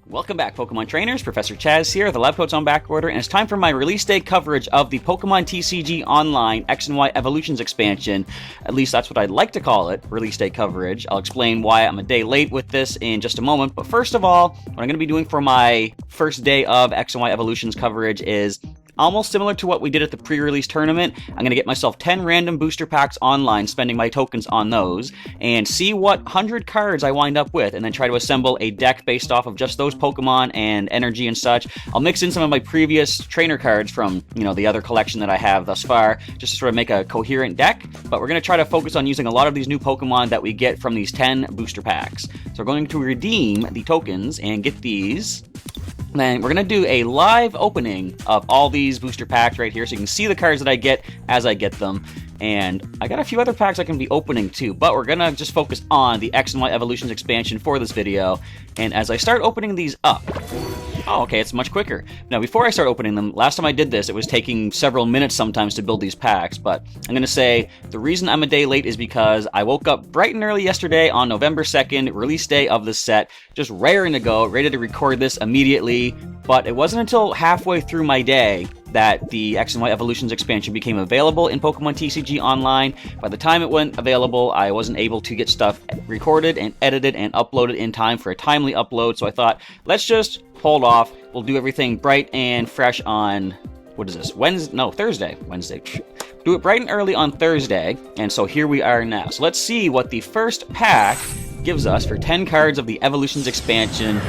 Welcome back, Pokemon trainers. Professor Chaz here. The lab coat's on back order, and it's time for my release day coverage of the Pokemon TCG Online X and Y Evolutions expansion. At least that's what I'd like to call it, release day coverage. I'll explain why I'm a day late with this in just a moment. But first of all, what I'm going to be doing for my first day of X and Y Evolutions coverage is almost similar to what we did at the pre-release tournament. I'm going to get myself 10 random booster packs online, spending my tokens on those, and see what 100 cards I wind up with, and then try to assemble a deck based off of just those Pokemon and energy and such. I'll mix in some of my previous trainer cards from, the other collection that I have thus far, just to sort of make a coherent deck, but we're going to try to focus on using a lot of these new Pokemon that we get from these 10 booster packs. So we're going to redeem the tokens and get these. Then we're going to do a live opening of all these booster packs right here, so you can see the cards that I get as I get them. And I got a few other packs I can be opening too, but we're going to just focus on the X and Y Evolutions expansion for this video. And as I start opening these up, oh, okay, it's much quicker. Now, before I start opening them, last time I did this, it was taking several minutes sometimes to build these packs, but I'm going to say the reason I'm a day late is because I woke up bright and early yesterday on November 2nd, release day of this set, just raring to go, ready to record this immediately, but it wasn't until halfway through my day that the X and Y Evolutions expansion became available in Pokemon TCG Online. By the time it went available, I wasn't able to get stuff recorded and edited and uploaded in time for a timely upload, so I thought, let's just hold off. We'll do everything bright and fresh on, what is this, Thursday. Do it bright and early on Thursday, and so here we are now. So let's see what the first pack gives us for 10 cards of the Evolutions expansion.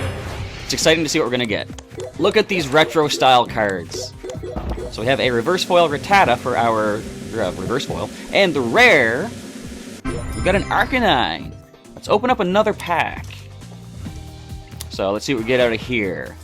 It's exciting to see what we're going to get. Look at these retro-style cards. So we have a reverse foil Rattata for our reverse foil, and the rare, we've got an Arcanine. Let's open up another pack. So let's see what we get out of here.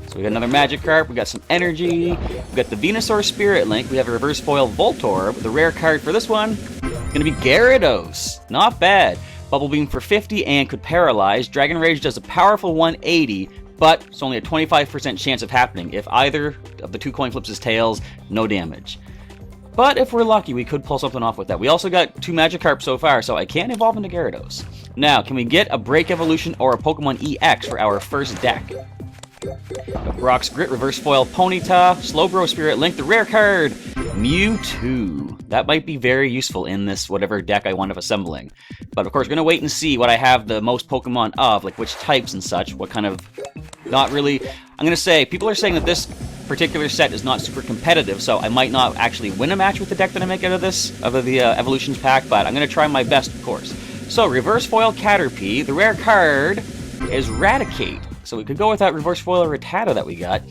So we got another Magikarp, we got some energy, we got the Venusaur Spirit Link, we have a reverse foil Voltorb. The rare card for this one is going to be Gyarados. Not bad. Bubble Beam for 50 and could paralyze. Dragon Rage does a powerful 180, but it's only a 25% chance of happening. If either of the two coin flips is tails, no damage. But if we're lucky, we could pull something off with that. We also got 2 Magikarp so far, so I can evolve into Gyarados. Now, can we get a Break Evolution or a Pokemon EX for our first deck? Brock's Grit, Reverse Foil Ponyta, Slowbro Spirit Link, the rare card, Mewtwo. That might be very useful in this whatever deck I wind up assembling. But of course, we're going to wait and see what I have the most Pokemon of, like which types and such, what kind of, not really, I'm going to say, people are saying that this particular set is not super competitive, so I might not actually win a match with the deck that I make out of this, of the Evolutions pack, but I'm going to try my best, of course. So, Reverse Foil Caterpie, the rare card is Raticate. So we could go with that reverse foil Rattata that we got.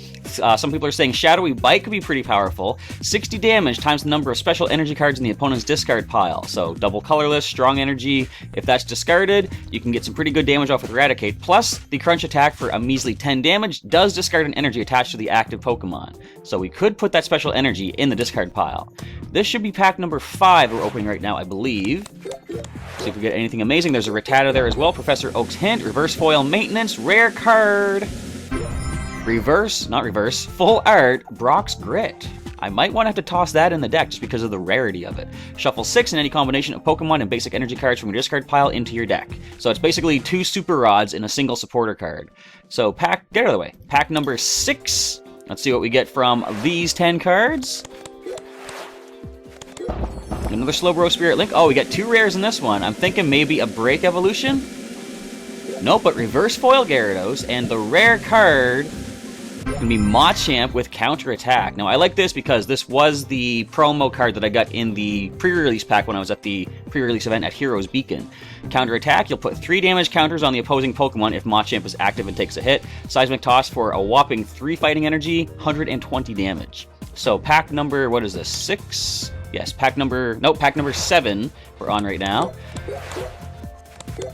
Some people are saying Shadowy Bite could be pretty powerful. 60 damage times the number of special energy cards in the opponent's discard pile. So double colorless, strong energy. If that's discarded, you can get some pretty good damage off with Raticate. Plus, the crunch attack for a measly 10 damage does discard an energy attached to the active Pokemon. So we could put that special energy in the discard pile. This should be pack number 5 we're opening right now, I believe. See if we get anything amazing. There's a Rattata there as well. Professor Oak's Hint, reverse foil maintenance, rare card. Full art, Brock's Grit. I might want to have to toss that in the deck just because of the rarity of it. Shuffle 6 and any combination of Pokemon and basic energy cards from your discard pile into your deck. So it's basically 2 Super Rods in a single supporter card. So get out of the way. Pack number 6. Let's see what we get from these 10 cards. Another Slowbro Spirit Link. Oh, we got 2 rares in this one. I'm thinking maybe a Break Evolution? Nope, but Reverse Foil Gyarados, and the rare card can be Machamp with Counter Attack. Now, I like this because this was the promo card that I got in the pre-release pack when I was at the pre-release event at Heroes Beacon. Counter Attack, you'll put 3 damage counters on the opposing Pokemon if Machamp is active and takes a hit. Seismic Toss for a whopping 3 fighting energy, 120 damage. So pack number, what is this, 6? Yes, pack number 7 we're on right now.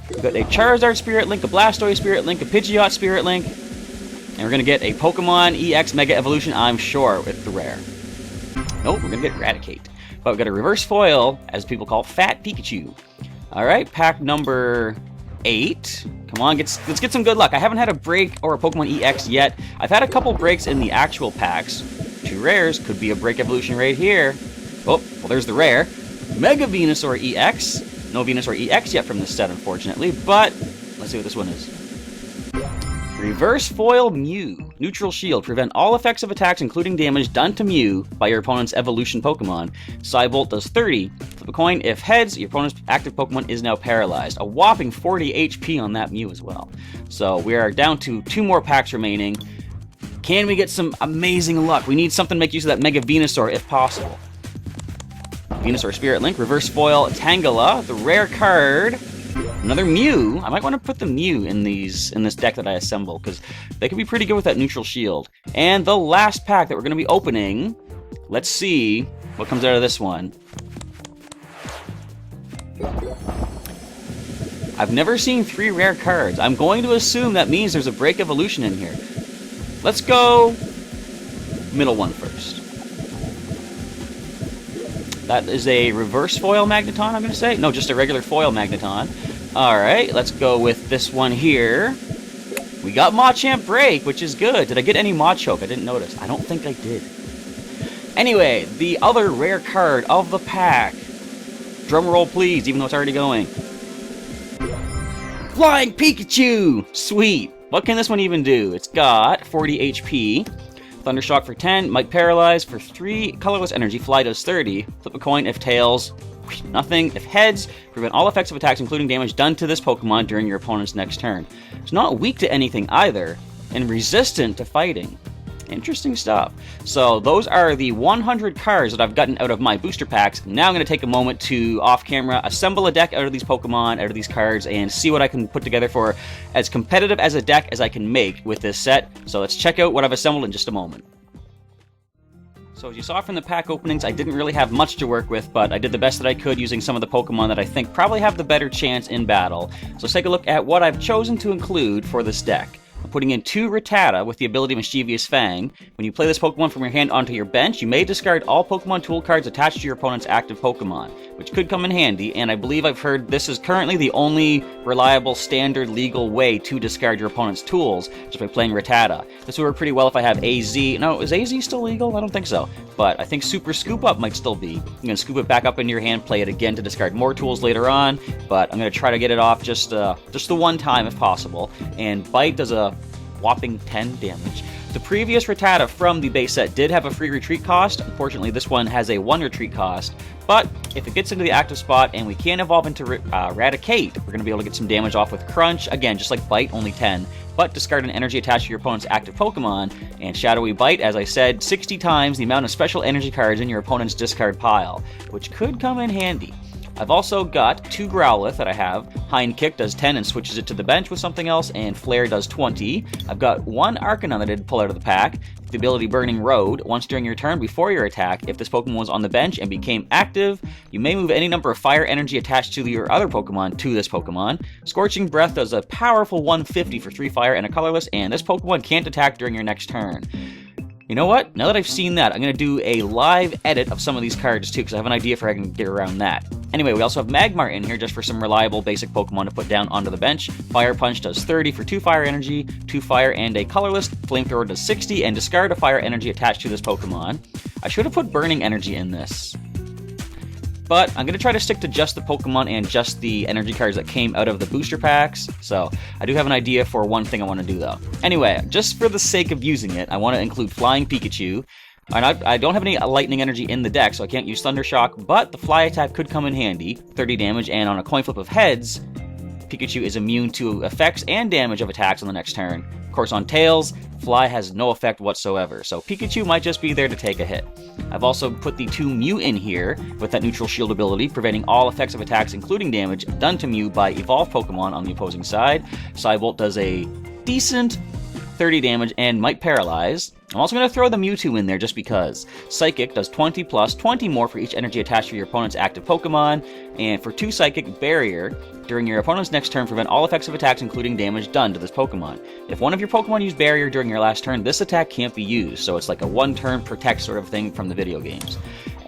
We've got a Charizard Spirit Link, a Blastoise Spirit Link, a Pidgeot Spirit Link, and we're going to get a Pokemon EX Mega Evolution, I'm sure, with the rare. Nope, we're going to get Raticate. But we've got a reverse foil, as people call Fat Pikachu. Alright, pack number 8. Come on, let's get some good luck. I haven't had a break or a Pokemon EX yet. I've had a couple breaks in the actual packs. 2 rares, could be a Break Evolution right here. Oh, well there's the rare. Mega Venusaur EX. No Venusaur EX yet from this set, unfortunately, but let's see what this one is. Reverse Foil Mew. Neutral Shield. Prevent all effects of attacks, including damage, done to Mew by your opponent's evolution Pokemon. Psybolt does 30. Flip a coin. If heads, your opponent's active Pokemon is now paralyzed. A whopping 40 HP on that Mew as well. So we are down to 2 more packs remaining. Can we get some amazing luck? We need something to make use of that Mega Venusaur if possible. Venusaur Spirit Link. Reverse Foil Tangela. The rare card. Another Mew. I might want to put the Mew in this deck that I assemble, because they could be pretty good with that Neutral Shield. And the last pack that we're going to be opening, let's see what comes out of this one. I've never seen 3 rare cards. I'm going to assume that means there's a Break Evolution in here. Let's go middle one first. That is a Reverse Foil Magneton, I'm going to say. No, just a regular Foil Magneton. Alright, let's go with this one here. We got Machamp Break, which is good. Did I get any Machoke? I didn't notice. I don't think I did. Anyway, the other rare card of the pack. Drum roll, please, even though it's already going. Flying Pikachu! Sweet. What can this one even do? It's got 40 HP. Thundershock for 10. Might Paralyze for 3. Colorless Energy. Fly does 30. Flip a coin. If tails, nothing. If heads, prevent all effects of attacks, including damage done to this Pokemon during your opponent's next turn. It's not weak to anything either, and resistant to fighting. Interesting stuff. So those are the 100 cards that I've gotten out of my booster packs. Now I'm going to take a moment to, off camera, assemble a deck out of these Pokemon, out of these cards, and see what I can put together for as competitive as a deck as I can make with this set. So let's check out what I've assembled in just a moment. So as you saw from the pack openings, I didn't really have much to work with, but I did the best that I could using some of the Pokemon that I think probably have the better chance in battle. So let's take a look at what I've chosen to include for this deck. I'm putting in 2 Rattata with the ability Mischievous Fang. When you play this Pokemon from your hand onto your bench, you may discard all Pokemon tool cards attached to your opponent's active Pokemon, which could come in handy, and I believe I've heard this is currently the only reliable, standard, legal way to discard your opponent's tools, just by playing Rattata. This would work pretty well if I have AZ. No, is AZ still legal? I don't think so. But I think Super Scoop Up might still be. You can scoop it back up into your hand, play it again to discard more tools later on, but I'm going to try to get it off just the one time if possible. And Bite does a whopping 10 damage. The previous Rattata from the base set did have a free retreat cost. Unfortunately, this one has a 1 retreat cost, but if it gets into the active spot and we can evolve into Raticate, we're going to be able to get some damage off with Crunch. Again, just like Bite, only 10, but discard an energy attached to your opponent's active Pokemon, and Shadowy Bite, as I said, 60 times the amount of special energy cards in your opponent's discard pile, which could come in handy. I've also got 2 Growlithe that I have. Hind Kick does 10 and switches it to the bench with something else, and Flare does 20. I've got 1 Arcanine that I did pull out of the pack. The ability Burning Road. Once during your turn before your attack, if this Pokemon was on the bench and became active, you may move any number of fire energy attached to your other Pokemon to this Pokemon. Scorching Breath does a powerful 150 for 3 fire and a colorless, and this Pokemon can't attack during your next turn. You know what? Now that I've seen that, I'm going to do a live edit of some of these cards too, because I have an idea for how I can get around that. Anyway, we also have Magmar in here just for some reliable basic Pokemon to put down onto the bench. Fire Punch does 30 for 2 fire energy, 2 fire and a colorless. Flamethrower does 60, and discard a fire energy attached to this Pokemon. I should have put Burning Energy in this, but I'm going to try to stick to just the Pokemon and just the energy cards that came out of the booster packs. So I do have an idea for one thing I want to do though. Anyway, just for the sake of using it, I want to include Flying Pikachu. And I don't have any lightning energy in the deck, so I can't use Thundershock, but the fly attack could come in handy. 30 damage, and on a coin flip of heads, Pikachu is immune to effects and damage of attacks on the next turn. Of course, on tails, fly has no effect whatsoever, so Pikachu might just be there to take a hit. I've also put the 2 Mew in here with that Neutral Shield ability, preventing all effects of attacks, including damage, done to Mew by evolved Pokemon on the opposing side. Psybolt does a decent 30 damage and might paralyze. I'm also going to throw the Mewtwo in there just because. Psychic does 20 plus 20 more for each energy attached to your opponent's active Pokemon, and for 2 Psychic, Barrier. During your opponent's next turn, prevent all effects of attacks, including damage done to this Pokemon. If one of your Pokemon used Barrier during your last turn, this attack can't be used, so it's like a 1-turn protect sort of thing from the video games.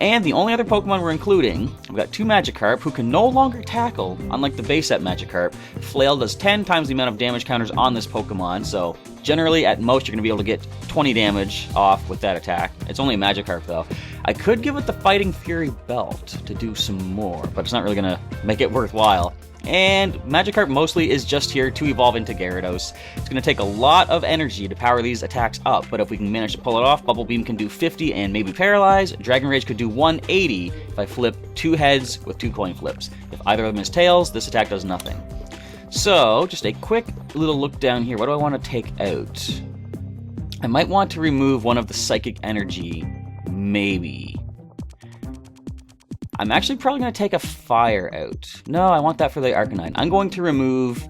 And the only other Pokemon we're including, we've got 2 Magikarp, who can no longer tackle, unlike the base set Magikarp. Flail does 10 times the amount of damage counters on this Pokemon, so generally, at most, you're going to be able to get 20 damage off with that attack. It's only a Magikarp, though. I could give it the Fighting Fury Belt to do some more, but it's not really going to make it worthwhile. And Magikarp mostly is just here to evolve into Gyarados. It's going to take a lot of energy to power these attacks up, but if we can manage to pull it off, Bubble Beam can do 50 and maybe Paralyze. Dragon Rage could do 180 if I flip 2 heads with 2 coin flips. If either of them is tails, this attack does nothing. So, just a quick little look down here. What do I want to take out? I might want to remove one of the Psychic Energy, maybe. I'm actually probably going to take a Fire out. No, I want that for the Arcanine. I'm going to remove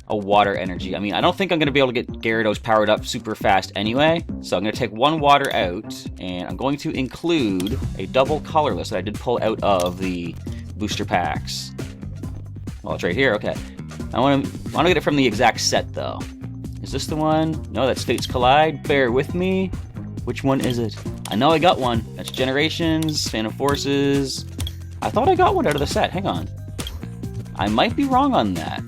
a Water Energy. I mean, I don't think I'm going to be able to get Gyarados powered up super fast anyway, so I'm going to take 1 Water out, and I'm going to include a double colorless that I did pull out of the booster packs. Well, it's right here, okay. I want to get it from the exact set, though. Is this the one? No, that's Fates Collide. Bear with me. Which one is it? I know I got one. That's Generations, Phantom Forces. I thought I got one out of the set. Hang on. I might be wrong on that.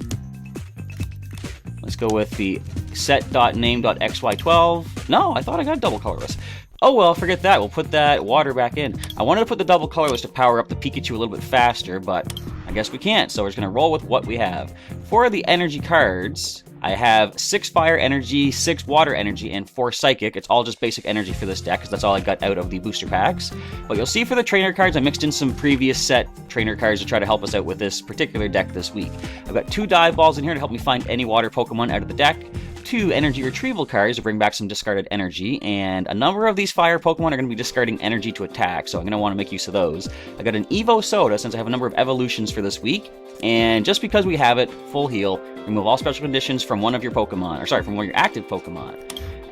Let's go with the set.name.xy12. No, I thought I got double colorless. Oh well, forget that. We'll put that water back in. I wanted to put the double colorless to power up the Pikachu a little bit faster, but I guess we can't, so we're just going to roll with what we have. For the energy cards, I have 6 Fire Energy, 6 Water Energy, and 4 Psychic. It's all just basic energy for this deck, because that's all I got out of the booster packs. But you'll see for the trainer cards, I mixed in some previous set trainer cards to try to help us out with this particular deck this week. I've got 2 Dive Balls in here to help me find any water Pokemon out of the deck, 2 energy retrieval cards to bring back some discarded energy, and a number of these fire Pokemon are going to be discarding energy to attack, so I'm going to want to make use of those. I got an Evo Soda since I have a number of evolutions for this week, and just because we have it, full heal, remove all special conditions from one of your Pokemon, or sorry, from one of your active Pokemon.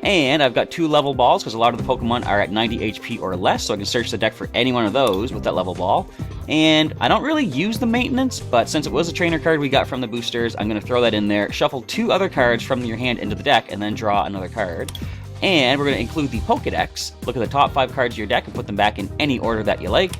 And I've got 2 level balls, because a lot of the Pokemon are at 90 HP or less, so I can search the deck for any one of those with that level ball. And I don't really use the maintenance, but since it was a trainer card we got from the boosters, I'm going to throw that in there, shuffle 2 other cards from your hand into the deck, and then draw another card. And we're going to include the Pokédex, look at the top 5 cards of your deck and put them back in any order that you like.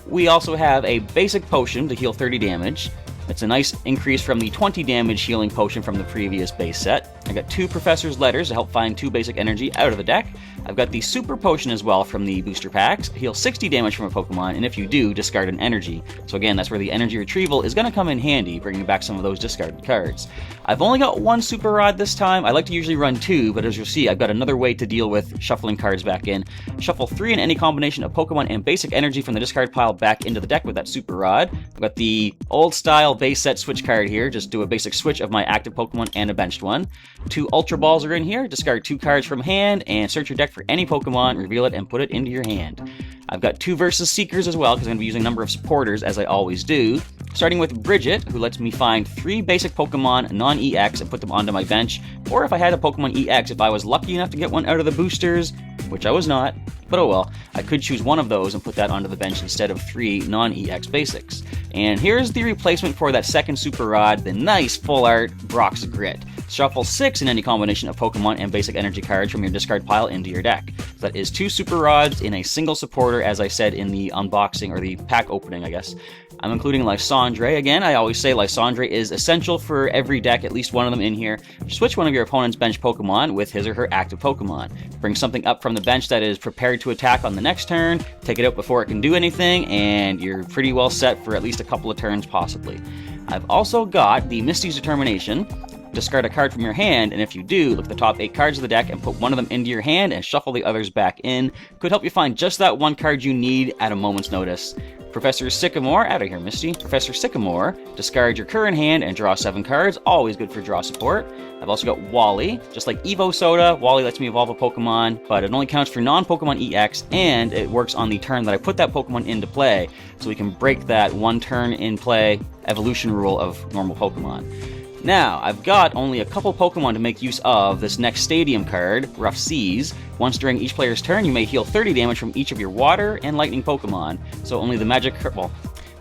We also have a basic potion to heal 30 damage. It's a nice increase from the 20 damage healing potion from the previous base set. I got 2 Professor's Letters to help find 2 basic energy out of the deck. I've got the Super Potion as well from the booster packs. Heal 60 damage from a Pokemon, and if you do, discard an energy. So again, that's where the energy retrieval is going to come in handy, bringing back some of those discarded cards. I've only got 1 Super Rod this time. I like to usually run 2, but as you'll see, I've got another way to deal with shuffling cards back in. Shuffle 3 in any combination of Pokemon and basic energy from the discard pile back into the deck with that Super Rod. I've got the old style base set switch card here. Just do a basic switch of my active Pokemon and a benched one. 2 Ultra Balls are in here. Discard 2 cards from hand and search your deck for any Pokemon, reveal it, and put it into your hand. I've got 2 Versus Seekers as well, because I'm going to be using a number of supporters, as I always do. Starting with Bridget, who lets me find 3 basic Pokemon non-EX and put them onto my bench, or if I had a Pokemon EX, if I was lucky enough to get one out of the boosters, which I was not, but oh well, I could choose one of those and put that onto the bench instead of 3 non-EX basics. And here's the replacement for that second Super Rod, the nice full art Brock's Grit. Shuffle 6 in any combination of Pokemon and basic energy cards from your discard pile into your deck. So that is 2 Super Rods in a single supporter, as I said in the unboxing, or the pack opening, I guess. I'm including Lysandre. Again, I always say Lysandre is essential for every deck, at least one of them in here. Switch one of your opponent's bench Pokemon with his or her active Pokemon. Bring something up from the bench that is prepared to attack on the next turn, take it out before it can do anything, and you're pretty well set for at least a couple of turns, possibly. I've also got the Misty's Determination. Discard a card from your hand, and if you do, look at the top 8 cards of the deck and put one of them into your hand and shuffle the others back in. Could help you find just that one card you need at a moment's notice. Professor Sycamore, out of here, Misty. Professor Sycamore, discard your current hand and draw 7 cards. Always good for draw support. I've also got Wally. Just like Evo Soda, Wally lets me evolve a Pokemon, but it only counts for non-Pokemon EX, and it works on the turn that I put that Pokemon into play, so we can break that one turn in play evolution rule of normal Pokemon. Now, I've got only a couple Pokemon to make use of this next Stadium card, Rough Seas. Once during each player's turn, you may heal 30 damage from each of your Water and Lightning Pokemon. So only the Magikarp, well,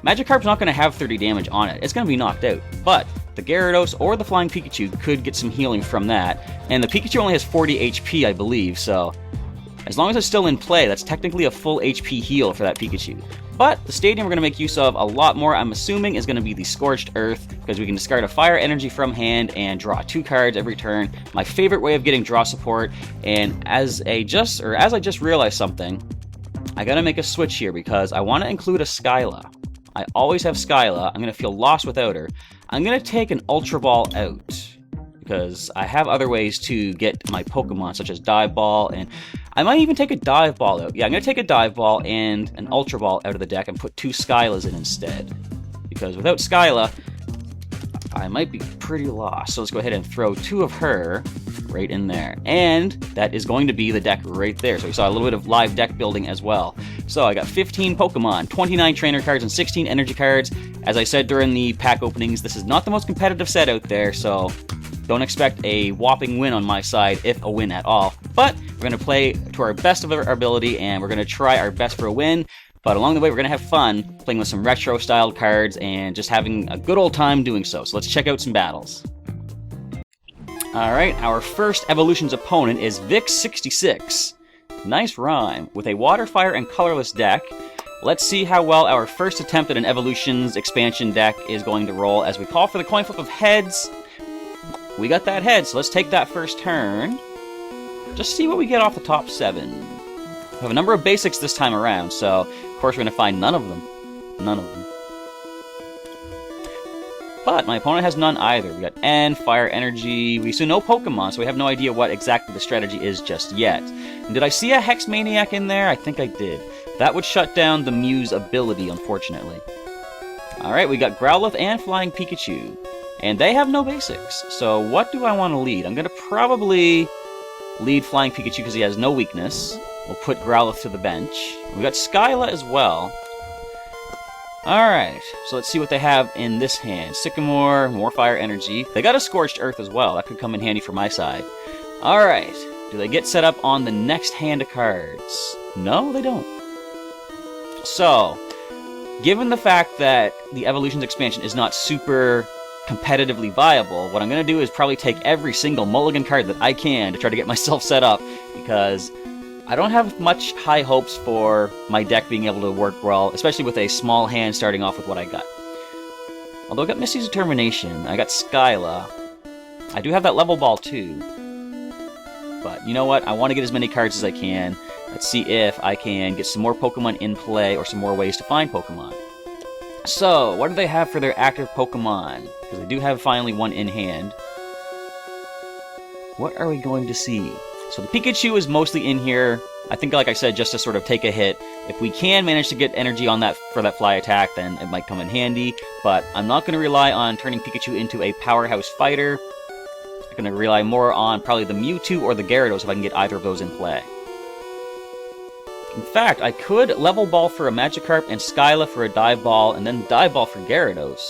Magikarp's not going to have 30 damage on it. It's going to be knocked out. But the Gyarados or the Flying Pikachu could get some healing from that. And the Pikachu only has 40 HP, I believe, so as long as it's still in play, that's technically a full HP heal for that Pikachu. But the Stadium we're going to make use of a lot more, I'm assuming, is going to be the Scorched Earth, because we can discard a Fire Energy from hand and draw 2 cards every turn. My favorite way of getting draw support, and as I just realized something, I got to make a switch here, because I want to include a Skyla. I always have Skyla. I'm going to feel lost without her. I'm going to take an Ultra Ball out, because I have other ways to get my Pokemon, such as Dive Ball, and I might even take a Dive Ball out. Yeah, I'm going to take a Dive Ball and an Ultra Ball out of the deck and put 2 Skylas in instead. Because without Skyla, I might be pretty lost. So let's go ahead and throw 2 of her right in there. And that is going to be the deck right there. So we saw a little bit of live deck building as well. So I got 15 Pokemon, 29 trainer cards, and 16 energy cards. As I said during the pack openings, this is not the most competitive set out there, so don't expect a whopping win on my side, if a win at all. But we're going to play to our best of our ability, and we're going to try our best for a win. But along the way, we're going to have fun playing with some retro-styled cards and just having a good old time doing so. So let's check out some battles. Alright, our first Evolutions opponent is Vic66. Nice rhyme. With a Water, Fire, and Colorless deck, let's see how well our first attempt at an Evolutions expansion deck is going to roll as we call for the coin flip of heads. We got that head, so let's take that first turn. Just see what we get off the top 7. We have a number of basics this time around, so of course we're going to find none of them. None of them. But my opponent has none either. We got N, Fire Energy. We see no Pokemon, so we have no idea what exactly the strategy is just yet. And did I see a Hex Maniac in there? I think I did. That would shut down the Mew's ability, unfortunately. Alright, we got Growlithe and Flying Pikachu. And they have no basics. So what do I want to lead? I'm going to probably lead Flying Pikachu because he has no weakness. We'll put Growlithe to the bench. We got Skyla as well. Alright, so let's see what they have in this hand. Sycamore, more Fire Energy. They got a Scorched Earth as well. That could come in handy for my side. Alright, do they get set up on the next hand of cards? No, they don't. So, given the fact that the Evolutions expansion is not super competitively viable, what I'm going to do is probably take every single mulligan card that I can to try to get myself set up, because I don't have much high hopes for my deck being able to work well, especially with a small hand starting off with what I got. Although I got Misty's Determination, I got Skyla, I do have that Level Ball too, but you know what, I want to get as many cards as I can. Let's see if I can get some more Pokemon in play or some more ways to find Pokemon. So, what do they have for their active Pokemon? Because they do have finally one in hand. What are we going to see? So the Pikachu is mostly in here, I think, like I said, just to sort of take a hit. If we can manage to get energy on that for that fly attack, then it might come in handy. But I'm not going to rely on turning Pikachu into a powerhouse fighter. I'm going to rely more on probably the Mewtwo or the Gyarados if I can get either of those in play. In fact, I could Level Ball for a Magikarp and Skyla for a Dive Ball, and then Dive Ball for Gyarados.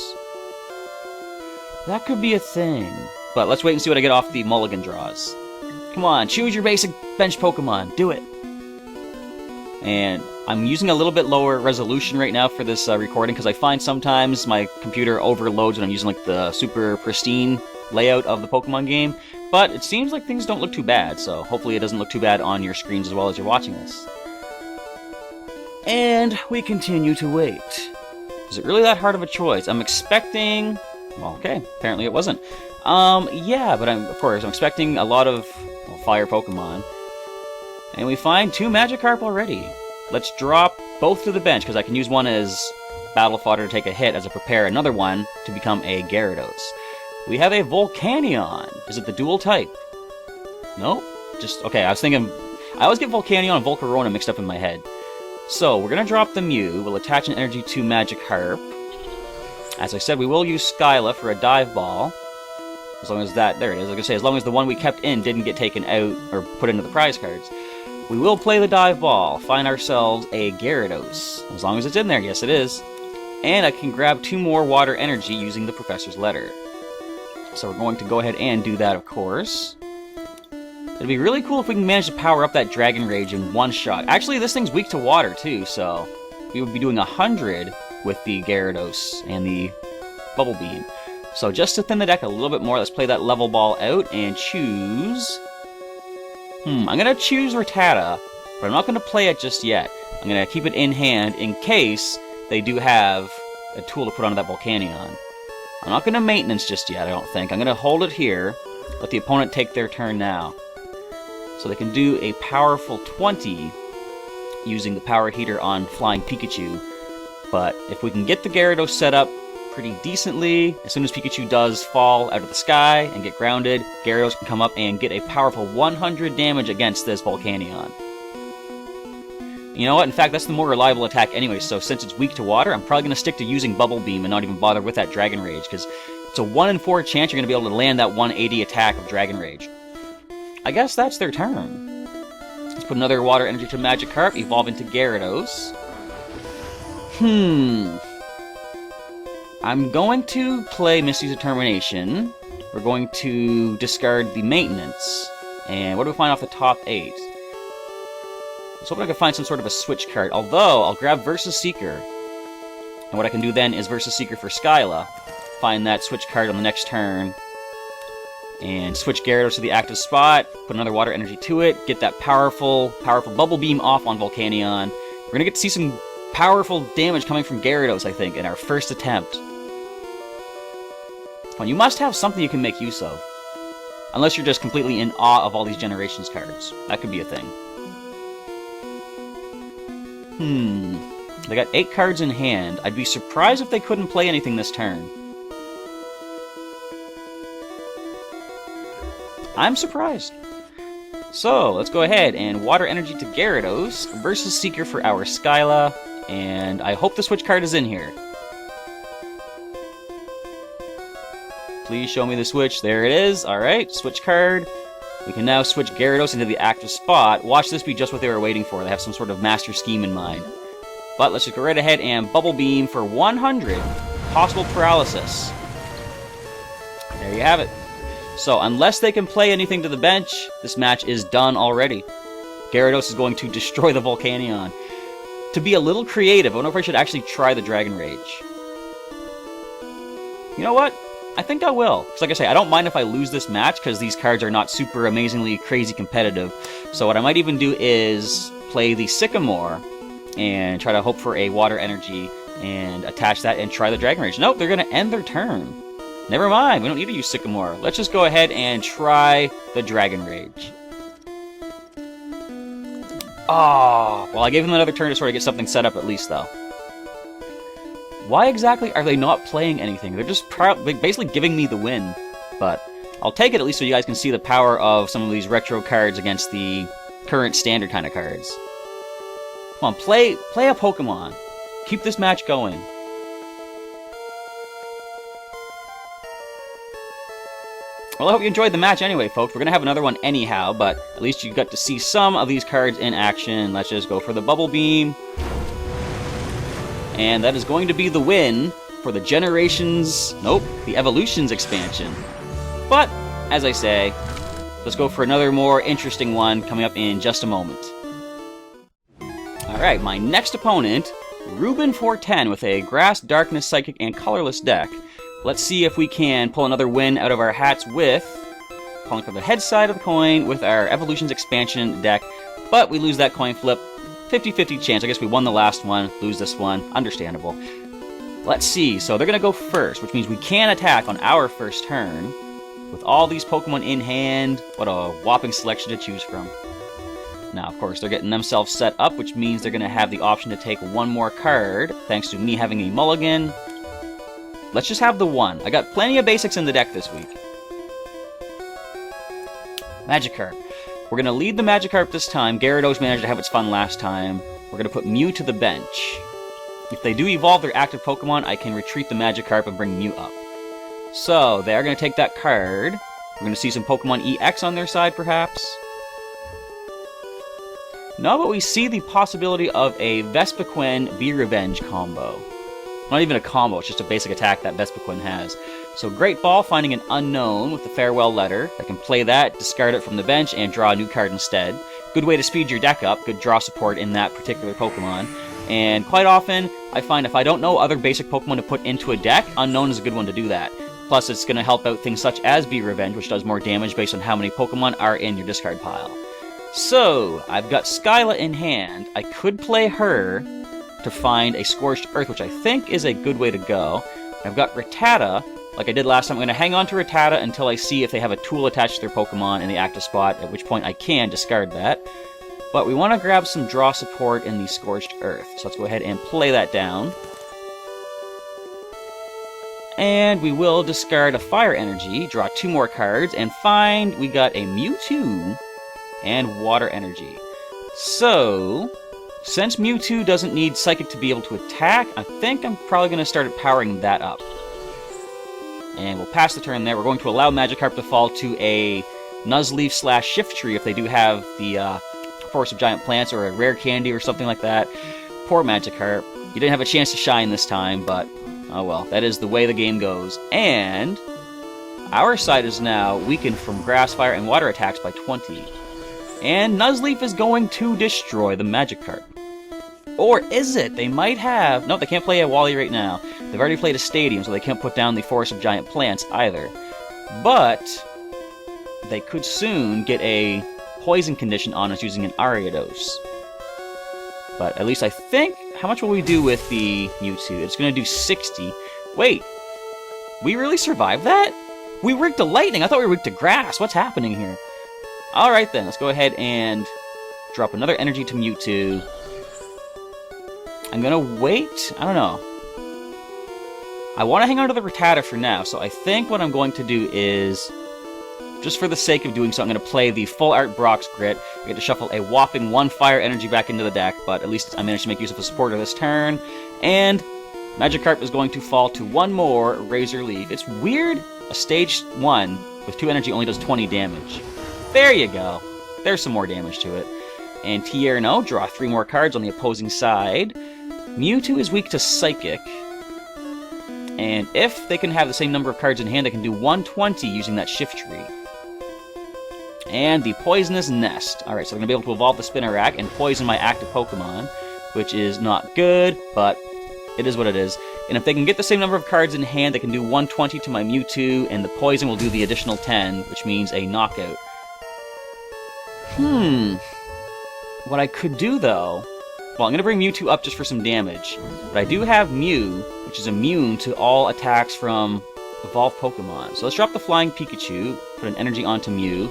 That could be a thing. But let's wait and see what I get off the mulligan draws. Come on, choose your basic bench Pokemon. Do it. And I'm using a little bit lower resolution right now for this recording, because I find sometimes my computer overloads when I'm using like the super pristine layout of the Pokemon game. But it seems like things don't look too bad, so hopefully it doesn't look too bad on your screens as well as you're watching this. And we continue to wait. Is it really that hard of a choice? I'm expecting... Well, okay, apparently it wasn't. Yeah, but of course, I'm expecting a lot of fire Pokemon. And we find 2 Magikarp already. Let's drop both to the bench, because I can use one as battle fodder to take a hit as I prepare another one to become a Gyarados. We have a Volcanion. Is it the dual type? Nope. Just, okay, I was thinking... I always get Volcanion and Volcarona mixed up in my head. So, we're going to drop the Mew. We'll attach an energy to Magikarp. As I said, we will use Skyla for a Dive Ball. As long as that... There it is. I was going to say, as long as the one we kept in didn't get taken out or put into the prize cards. We will play the Dive Ball. Find ourselves a Gyarados. As long as it's in there. Yes, it is. And I can grab 2 more Water Energy using the Professor's Letter. So we're going to go ahead and do that, of course. It'd be really cool if we can manage to power up that Dragon Rage in one shot. Actually, this thing's weak to water, too, so we would be doing 100 with the Gyarados and the Bubble Beam. So just to thin the deck a little bit more, let's play that Level Ball out and choose... I'm going to choose Rattata, but I'm not going to play it just yet. I'm going to keep it in hand in case they do have a tool to put onto that Volcanion. I'm not going to maintenance just yet, I don't think. I'm going to hold it here, let the opponent take their turn now. So they can do a powerful 20 using the Power Heater on Flying Pikachu. But if we can get the Gyarados set up pretty decently, as soon as Pikachu does fall out of the sky and get grounded, Gyarados can come up and get a powerful 100 damage against this Volcanion. You know what? In fact, that's the more reliable attack anyway, so since it's weak to water, I'm probably going to stick to using Bubble Beam and not even bother with that Dragon Rage, because it's a 1 in 4 chance you're going to be able to land that 180 attack of Dragon Rage. I guess that's their turn. Let's put another Water Energy to Magikarp, evolve into Gyarados. I'm going to play Misty's Determination. We're going to discard the Maintenance. And what do we find off the top 8? I was hoping I could find some sort of a switch card, although I'll grab Versus Seeker. And what I can do then is Versus Seeker for Skyla, find that switch card on the next turn, and switch Gyarados to the active spot, put another Water Energy to it, get that powerful Bubble Beam off on Volcanion. We're going to get to see some powerful damage coming from Gyarados, I think, in our first attempt. Come on, you must have something you can make use of. Unless you're just completely in awe of all these Generations cards. That could be a thing. They got 8 cards in hand. I'd be surprised if they couldn't play anything this turn. I'm surprised. So, let's go ahead and Water Energy to Gyarados, Versus Seeker for our Skyla, and I hope the switch card is in here. Please show me the switch. There it is. Alright, switch card. We can now switch Gyarados into the active spot. Watch this be just what they were waiting for. They have some sort of master scheme in mind. But let's just go right ahead and Bubble Beam for 100. Possible Paralysis. There you have it. So, unless they can play anything to the bench, this match is done already. Gyarados is going to destroy the Volcanion. To be a little creative, I wonder if I should actually try the Dragon Rage. You know what? I think I will. Because like I say, I don't mind if I lose this match, because these cards are not super amazingly crazy competitive. So what I might even do is play the Sycamore, and try to hope for a Water Energy, and attach that and try the Dragon Rage. Nope, they're going to end their turn. Never mind, we don't need to use Sycamore. Let's just go ahead and try the Dragon Rage. Oh, well, I gave them another turn to sort of get something set up at least, though. Why exactly are they not playing anything? They're just basically giving me the win. But I'll take it at least so you guys can see the power of some of these retro cards against the current standard kind of cards. Come on, play a Pokemon. Keep this match going. Well, I hope you enjoyed the match anyway, folks. We're going to have another one anyhow, but at least you got to see some of these cards in action. Let's just go for the Bubble Beam. And that is going to be the win for the the Evolutions expansion. But, as I say, let's go for another more interesting one coming up in just a moment. Alright, my next opponent, Ruben410 with a Grass, Darkness, Psychic, and Colorless deck. Let's see if we can pull another win out of our hats with pulling from the head side of the coin with our Evolutions expansion deck, but we lose that coin flip. 50-50 chance. I guess we won the last one, lose this one. Understandable. Let's see. So they're going to go first, which means we can attack on our first turn with all these Pokemon in hand. What a whopping selection to choose from. Now, of course, they're getting themselves set up, which means they're going to have the option to take one more card, thanks to me having a mulligan. Let's just have the one. I got plenty of basics in the deck this week. Magikarp. We're going to lead the Magikarp this time. Gyarados managed to have its fun last time. We're going to put Mew to the bench. If they do evolve their active Pokemon, I can retreat the Magikarp and bring Mew up. So, they are going to take that card. We're going to see some Pokemon EX on their side, perhaps. No, but we see the possibility of a Vespiquen Be-Revenge combo. Not even a combo, it's just a basic attack that Vespiquen has. So Great Ball, finding an unknown with the Farewell Letter. I can play that, discard it from the bench, and draw a new card instead. Good way to speed your deck up, good draw support in that particular Pokemon. And quite often, I find if I don't know other basic Pokemon to put into a deck, Unknown is a good one to do that. Plus, it's going to help out things such as Be-Revenge, which does more damage based on how many Pokemon are in your discard pile. So, I've got Skyla in hand. I could play her to find a Scorched Earth, which I think is a good way to go. I've got Rattata. Like I did last time, I'm going to hang on to Rattata until I see if they have a tool attached to their Pokemon in the active spot, at which point I can discard that. But we want to grab some draw support in the Scorched Earth. So let's go ahead and play that down. And we will discard a fire energy, draw 2 more cards, and find we got a Mewtwo and water energy. So, since Mewtwo doesn't need Psychic to be able to attack, I think I'm probably going to start powering that up. And we'll pass the turn there. We're going to allow Magikarp to fall to a Nuzleaf / Shiftry if they do have the Forest of Giant Plants or a rare candy or something like that. Poor Magikarp. You didn't have a chance to shine this time, but oh well. That is the way the game goes. And our side is now weakened from Grass, Fire, and Water attacks by 20. And Nuzleaf is going to destroy the Magikarp. Or is it? They might have... No, they can't play a Wally right now. They've already played a Stadium, so they can't put down the Forest of Giant Plants either. But they could soon get a poison condition on us using an Ariados. But at least I think... How much will we do with the Mewtwo? It's going to do 60. Wait! We really survived that? We were weak to lightning! I thought we were weak to grass! What's happening here? Alright then, let's go ahead and drop another energy to Mewtwo. I'm gonna wait? I don't know. I want to hang on to the Rattata for now, so I think what I'm going to do is, just for the sake of doing so, I'm going to play the Full Art Brock's Grit. I get to shuffle a whopping 1 fire energy back into the deck, but at least I managed to make use of a supporter this turn. And Magikarp is going to fall to 1 more Razor Leaf. It's weird, a stage 1 with 2 energy only does 20 damage. There you go. There's some more damage to it. And Tierno, draw 3 more cards on the opposing side. Mewtwo is weak to Psychic. And if they can have the same number of cards in hand, they can do 120 using that Shiftry. And the Poisonous Nest. Alright, so I'm going to be able to evolve the Spinarak and poison my active Pokemon, which is not good, but it is what it is. And if they can get the same number of cards in hand, they can do 120 to my Mewtwo, and the Poison will do the additional 10, which means a knockout. What I could do, though... Well, I'm going to bring Mewtwo up just for some damage. But I do have Mew, which is immune to all attacks from evolved Pokemon. So let's drop the Flying Pikachu, put an energy onto Mew.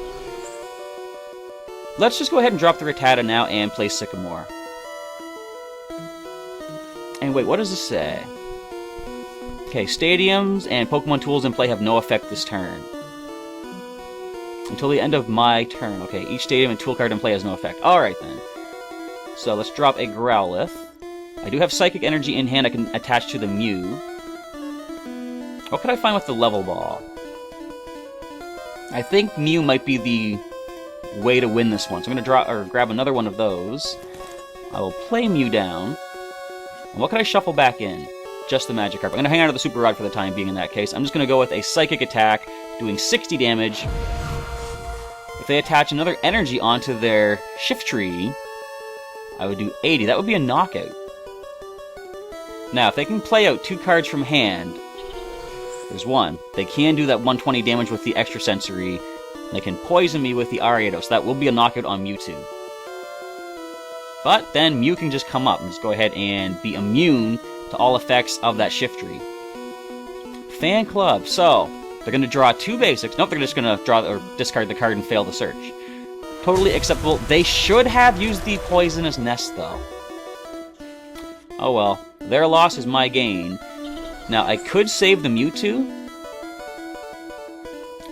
Let's just go ahead and drop the Rattata now and play Sycamore. And wait, what does this say? Okay, stadiums and Pokemon tools in play have no effect this turn. Until the end of my turn. Okay, each stadium and tool card in play has no effect. Alright then. So let's drop a Growlithe. I do have Psychic Energy in hand I can attach to the Mew. What could I find with the Level Ball? I think Mew might be the way to win this one. So I'm going to grab another one of those. I will play Mew down. And what can I shuffle back in? Just the Magikarp. I'm going to hang on to the Super Rod for the time being in that case. I'm just going to go with a Psychic attack, doing 60 damage. If they attach another energy onto their Shiftry, I would do 80. That would be a knockout. Now, if they can play out 2 cards from hand, there's one. They can do that 120 damage with the extra sensory. They can poison me with the Ariados. So that will be a knockout on Mewtwo. But then Mew can just come up and just go ahead and be immune to all effects of that Shiftry. Fan Club. So, they're going to draw 2 basics. Nope, they're just going to draw or discard the card and fail the search. Totally acceptable. They should have used the Poisonous Nest, though. Oh well. Their loss is my gain. Now, I could save the Mewtwo,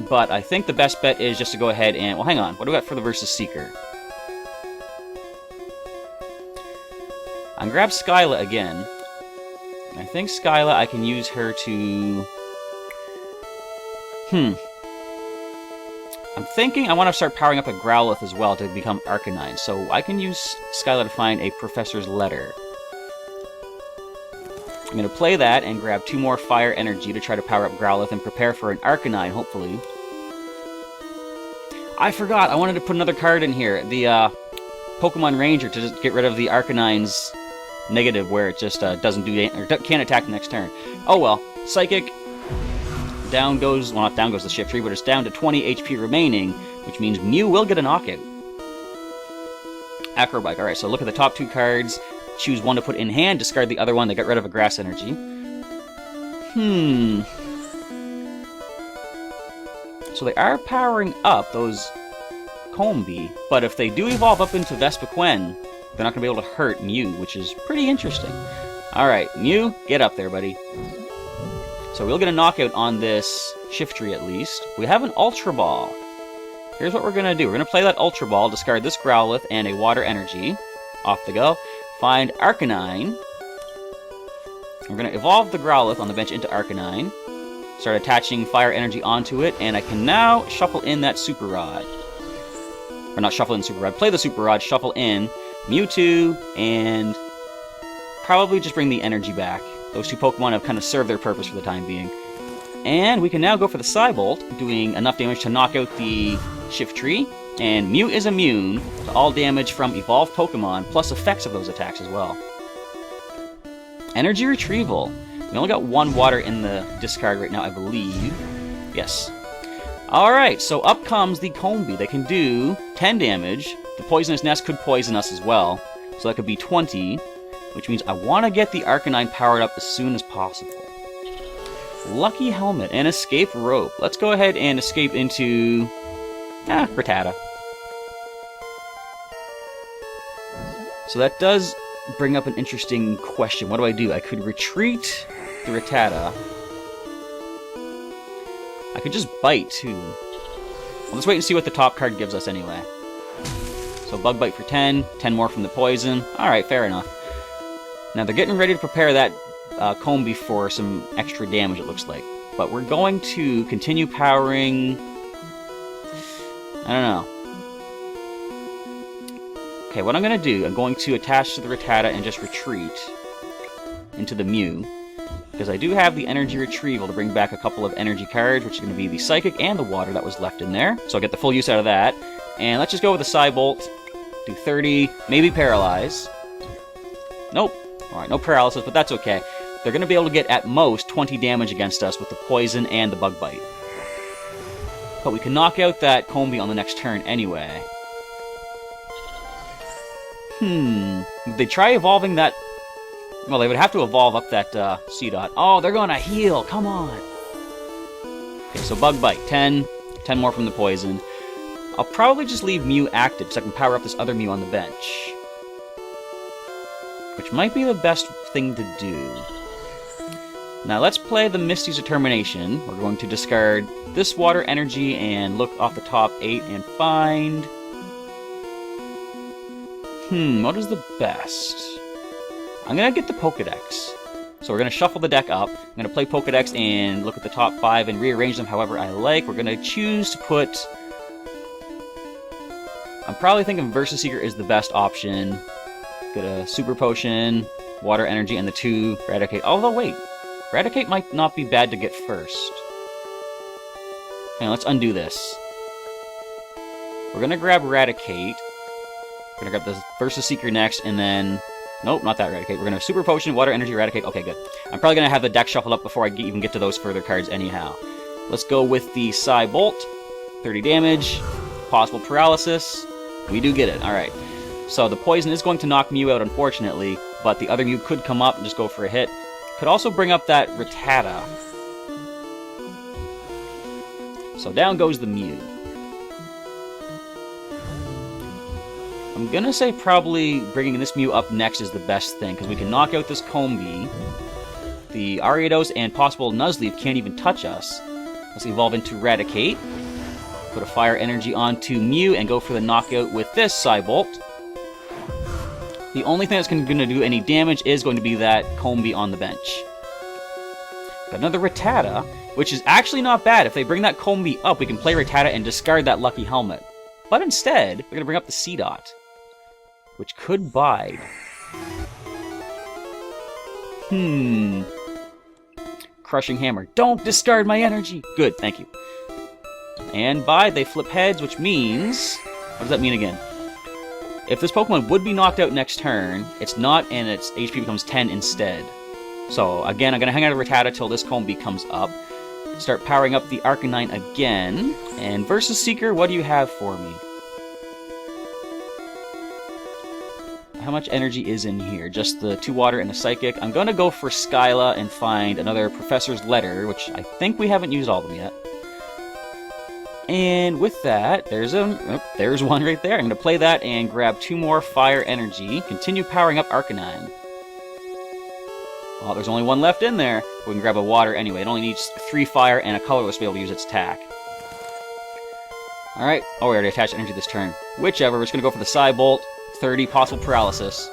but I think the best bet is just to go ahead and... Well, hang on. What do we got for the Versus Seeker? I'm going to grab Skyla again. I think Skyla, I can use her to... I'm thinking I want to start powering up a Growlithe as well to become Arcanine, so I can use Skyla to find a Professor's Letter. I'm going to play that and grab 2 more Fire Energy to try to power up Growlithe and prepare for an Arcanine, hopefully. I forgot, I wanted to put another card in here, the Pokemon Ranger, to just get rid of the Arcanine's negative where it just doesn't do or can't attack the next turn. Oh well, Psychic... Down goes, well not down goes the Shiftry, but it's down to 20 HP remaining, which means Mew will get a knockout. Acrobike, alright, so look at the top 2 cards, choose one to put in hand, discard the other one, they got rid of a Grass Energy. So they are powering up those Combee, but if they do evolve up into Vespiquen, they're not going to be able to hurt Mew, which is pretty interesting. Alright, Mew, get up there, buddy. So we'll get a knockout on this Shiftry at least. We have an Ultra Ball. Here's what we're going to do. We're going to play that Ultra Ball, discard this Growlithe and a Water Energy. Off the go. Find Arcanine. We're going to evolve the Growlithe on the bench into Arcanine. Start attaching Fire Energy onto it, and I can now shuffle in that Super Rod. Or not shuffle in Super Rod, play the Super Rod, shuffle in Mewtwo, and probably just bring the energy back. Those two Pokemon have kind of served their purpose for the time being. And we can now go for the Psybolt, doing enough damage to knock out the Shiftry. And Mew is immune to all damage from evolved Pokemon, plus effects of those attacks as well. Energy Retrieval. We only got one water in the discard right now, I believe. Yes. Alright, so up comes the Combee. They can do 10 damage. The Poisonous Nest could poison us as well, so that could be 20, which means I want to get the Arcanine powered up as soon as possible. Lucky Helmet and Escape Rope. Let's go ahead and escape into... Rattata. So that does bring up an interesting question. What do? I could retreat the Rattata. I could just bite, too. Well, let's wait and see what the top card gives us anyway. So Bug Bite for 10, 10 more from the poison. Alright, fair enough. Now they're getting ready to prepare that Combee for some extra damage, it looks like. But we're going to continue powering... I don't know. Okay, what I'm going to do, I'm going to attach to the Rattata and just retreat into the Mew. Because I do have the Energy Retrieval to bring back a couple of energy cards, which is going to be the Psychic and the Water that was left in there. So I'll get the full use out of that. And let's just go with the Psybolt. Do 30, maybe Paralyze. Nope. Alright, no Paralysis, but that's okay. They're going to be able to get at most 20 damage against us with the Poison and the Bug Bite. But we can knock out that Combee on the next turn anyway. Would they try evolving that... Well, they would have to evolve up that C-Dot. Oh, they're going to heal! Come on! Okay, so Bug Bite. 10. 10 more from the Poison. I'll probably just leave Mew active so I can power up this other Mew on the bench. Which might be the best thing to do. Now let's play the Misty's Determination. We're going to discard this Water Energy and look off the top 8 and find... what is the best? I'm going to get the Pokédex. So we're going to shuffle the deck up. I'm going to play Pokédex and look at the top 5 and rearrange them however I like. We're going to choose to put... I'm probably thinking Versus Seeker is the best option. Get a Super Potion, Water Energy, and the 2 Eradicate. Although, wait. Eradicate might not be bad to get first. Hang on, let's undo this. We're going to grab Eradicate. We're going to grab the Versus Seeker next, and then... Nope, not that Eradicate. We're going to Super Potion, Water Energy, Eradicate. Okay, good. I'm probably going to have the deck shuffled up before I even get to those further cards anyhow. Let's go with the Psybolt. 30 damage. Possible Paralysis. We do get it. Alright. So the Poison is going to knock Mew out, unfortunately, but the other Mew could come up and just go for a hit. Could also bring up that Rattata. So down goes the Mew. I'm gonna say probably bringing this Mew up next is the best thing, because we can knock out this Combee. The Ariados and possible Nuzleaf can't even touch us. Let's evolve into Eradicate. Put a Fire Energy onto Mew and go for the knockout with this Psybolt. The only thing that's going to do any damage is going to be that Combee on the bench. Got another Rattata, which is actually not bad. If they bring that Combee up, we can play Rattata and discard that Lucky Helmet. But instead, we're going to bring up the C-Dot, which could bide. Crushing Hammer. Don't discard my energy! Good, thank you. And bide, they flip heads, which means... What does that mean again? If this Pokemon would be knocked out next turn, it's not, and its HP becomes 10 instead. So, again, I'm going to hang out of Rattata till this Combee comes up. Start powering up the Arcanine again. And Versus Seeker, what do you have for me? How much energy is in here? Just the 2 Water and a Psychic. I'm going to go for Skyla and find another Professor's Letter, which I think we haven't used all of them yet. And with that, there's one right there. I'm going to play that and grab 2 more Fire Energy. Continue powering up Arcanine. Well, there's only one left in there. We can grab a water anyway. It only needs 3 fire and a colorless to be able to use its attack. Alright. Oh, we already attached energy this turn. Whichever. We're just going to go for the Psy Bolt. 30 possible paralysis.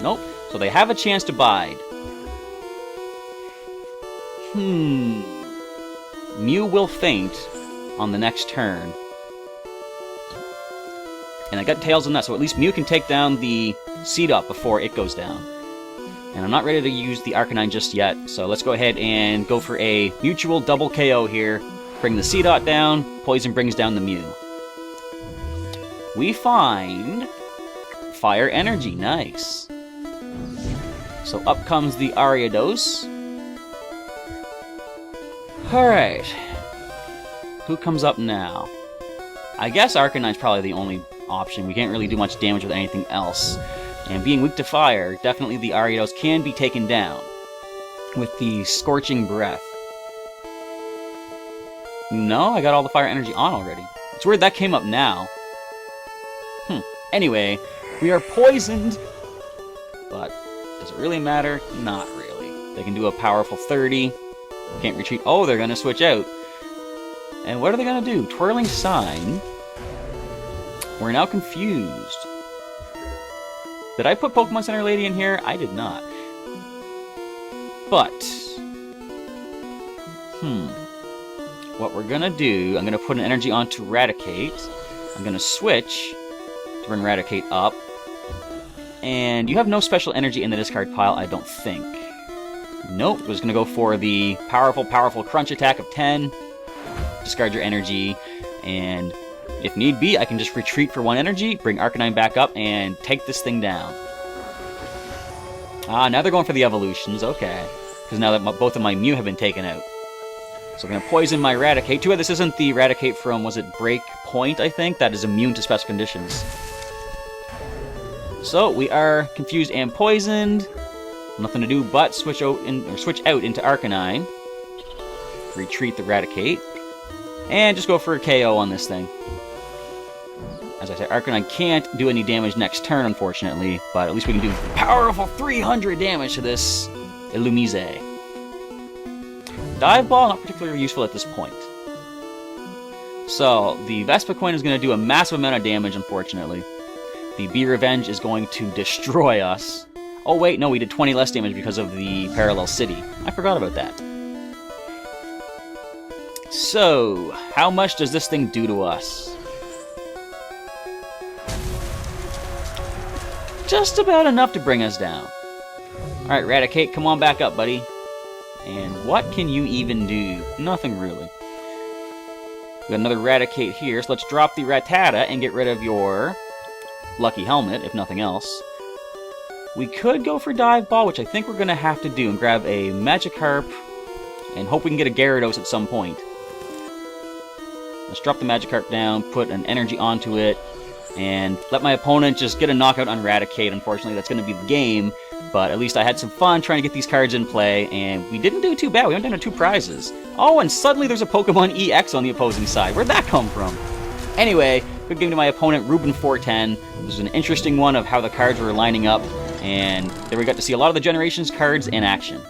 Nope. So they have a chance to bide. Mew will faint on the next turn. And I got Tails on that, so at least Mew can take down the Seedot before it goes down. And I'm not ready to use the Arcanine just yet, so let's go ahead and go for a mutual double KO here. Bring the Seedot down, Poison brings down the Mew. We find Fire Energy, nice. So up comes the Ariados. Alright. Who comes up now? I guess Arcanine's probably the only option. We can't really do much damage with anything else. And being weak to fire, definitely the Ariados can be taken down with the Scorching Breath. No, I got all the fire energy on already. It's weird that came up now. Anyway, we are poisoned. But does it really matter? Not really. They can do a powerful 30. Can't retreat. Oh, they're going to switch out. And what are they going to do? Twirling Sign. We're now confused. Did I put Pokemon Center Lady in here? I did not. But what we're gonna do, I'm gonna put an energy onto Raticate. I'm gonna switch to bring Raticate up. And you have no special energy in the discard pile, I don't think. Nope, we're just gonna go for the powerful crunch attack of 10. Discard your energy, and if need be, I can just retreat for 1 energy, bring Arcanine back up, and take this thing down. Ah, now they're going for the evolutions, okay. Because now that both of my Mew have been taken out. So I'm going to poison my Raticate. Too bad this isn't the Raticate from, was it Break Point, I think? That is immune to special conditions. So, we are confused and poisoned. Nothing to do but switch out into Arcanine. Retreat the Raticate. And just go for a KO on this thing. As I said, Arcanine can't do any damage next turn, unfortunately, but at least we can do powerful 300 damage to this Illumise. Dive Ball, not particularly useful at this point. So, the Vespiquen is going to do a massive amount of damage, unfortunately. The Be Revenge is going to destroy us. Oh wait, no, we did 20 less damage because of the Parallel City. I forgot about that. So, how much does this thing do to us? Just about enough to bring us down. Alright, Raticate, come on back up, buddy. And what can you even do? Nothing really. We got another Raticate here, so let's drop the Rattata and get rid of your Lucky Helmet, if nothing else. We could go for Dive Ball, which I think we're going to have to do, and grab a Magikarp, and hope we can get a Gyarados at some point. Let's drop the Magikarp down, put an energy onto it, and let my opponent just get a knockout on Raticate. Unfortunately, that's going to be the game, but at least I had some fun trying to get these cards in play, and we didn't do too bad. We went down to 2 prizes. Oh, and suddenly there's a Pokemon EX on the opposing side. Where'd that come from? Anyway, good game to my opponent, Ruben410. This was an interesting one of how the cards were lining up, and there we got to see a lot of the Generations cards in action.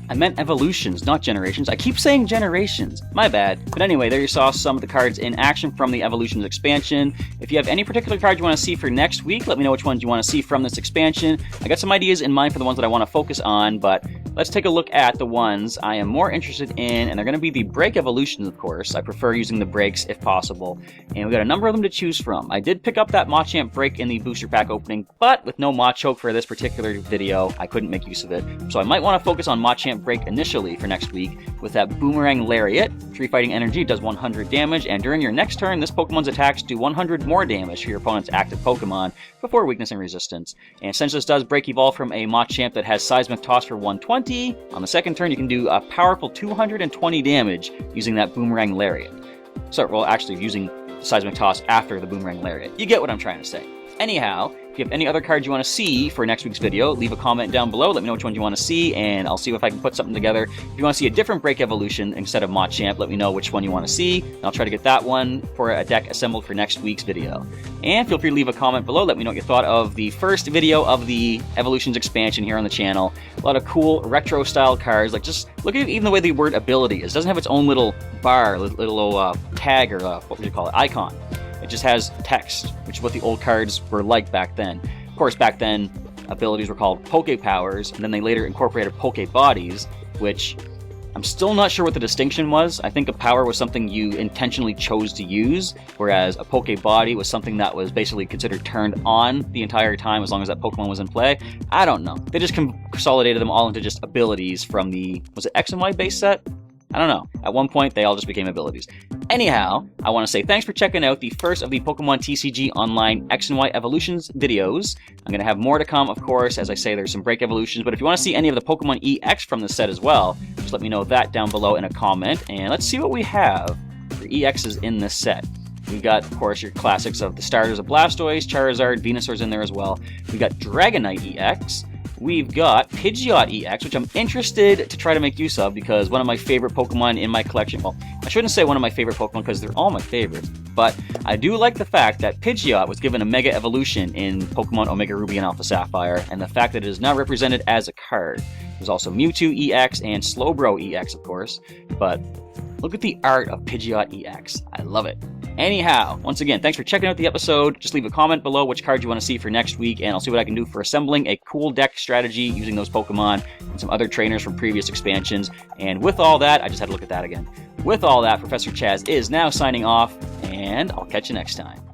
I meant evolutions, not generations. I keep saying generations. My bad. But anyway, there you saw some of the cards in action from the Evolutions expansion. If you have any particular cards you want to see for next week, let me know which ones you want to see from this expansion. I got some ideas in mind for the ones that I want to focus on, but let's take a look at the ones I am more interested in, and they're going to be the Break Evolutions, of course. I prefer using the breaks if possible, and we got a number of them to choose from. I did pick up that Machamp break in the booster pack opening, but with no Machoke for this particular video, I couldn't make use of it. So I might want to focus on Machamp break initially for next week with that Boomerang Lariat. 3 fighting energy does 100 damage, and during your next turn, this Pokemon's attacks do 100 more damage for your opponent's active Pokemon before weakness and resistance. And since this does break evolve from a Machamp that has Seismic Toss for 120, on the second turn you can do a powerful 220 damage using that Boomerang Lariat. So, well, actually using Seismic Toss after the Boomerang Lariat. You get what I'm trying to say. Anyhow, If you have any other cards you want to see for next week's video, leave a comment down below. Let me know which one you want to see, and I'll see if I can put something together. If you want to see a different break evolution instead of Machamp, let me know which one you want to see, and I'll try to get that one for a deck assembled for next week's video. And feel free to leave a comment below. Let me know what you thought of the first video of the Evolutions expansion here on the channel. A lot of cool retro-style cards. Like, just look at even the way the word ability is. It doesn't have its own little bar, little tag, or what would you call it, icon. It just has text, which is what the old cards were like back then. Of course, back then, abilities were called Poke Powers, and then they later incorporated Poke Bodies, which I'm still not sure what the distinction was. I think a power was something you intentionally chose to use, whereas a Poke Body was something that was basically considered turned on the entire time as long as that Pokemon was in play. I don't know. They just consolidated them all into just abilities from the, was it X and Y base set? I don't know. At one point, they all just became abilities. Anyhow, I want to say thanks for checking out the first of the Pokemon TCG Online X and Y Evolutions videos. I'm going to have more to come, of course. As I say, there's some break evolutions, but if you want to see any of the Pokemon EX from the set as well, just let me know that down below in a comment, and let's see what we have for EXs in this set. We've got, of course, your classics of the starters of Blastoise, Charizard, Venusaur's in there as well. We've got Dragonite EX. We've got Pidgeot EX, which I'm interested to try to make use of because one of my favorite Pokemon in my collection, well, I shouldn't say one of my favorite Pokemon because they're all my favorites, but I do like the fact that Pidgeot was given a Mega Evolution in Pokemon Omega Ruby and Alpha Sapphire, and the fact that it is now represented as a card. There's also Mewtwo EX and Slowbro EX, of course, but look at the art of Pidgeot EX. I love it. Anyhow, once again, thanks for checking out the episode. Just leave a comment below which card you want to see for next week, and I'll see what I can do for assembling a cool deck strategy using those Pokemon and some other trainers from previous expansions. And with all that, I just had to look at that again. With all that, Professor Chaz is now signing off, and I'll catch you next time.